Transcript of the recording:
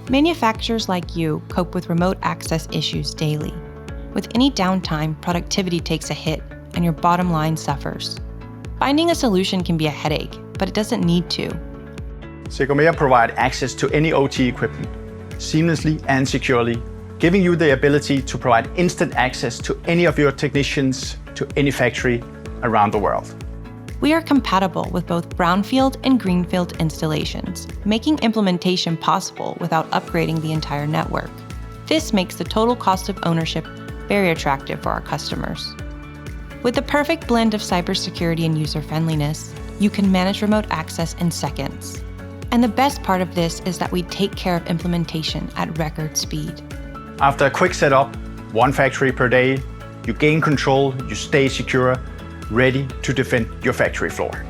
Manufacturers like you cope with remote access issues daily. With any downtime, productivity takes a hit, and your bottom line suffers. Finding a solution can be a headache, but it doesn't need to. Secomea provides access to any OT equipment, seamlessly and securely, giving you the ability to provide instant access to any of your technicians to any factory around the world. We are compatible with both brownfield and greenfield installations, making implementation possible without upgrading the entire network. This makes the total cost of ownership very attractive for our customers. With the perfect blend of cybersecurity and user-friendliness, you can manage remote access in seconds. And the best part of this is that we take care of implementation at record speed. After a quick setup, one factory per day, you gain control, you stay secure, ready to defend your factory floor.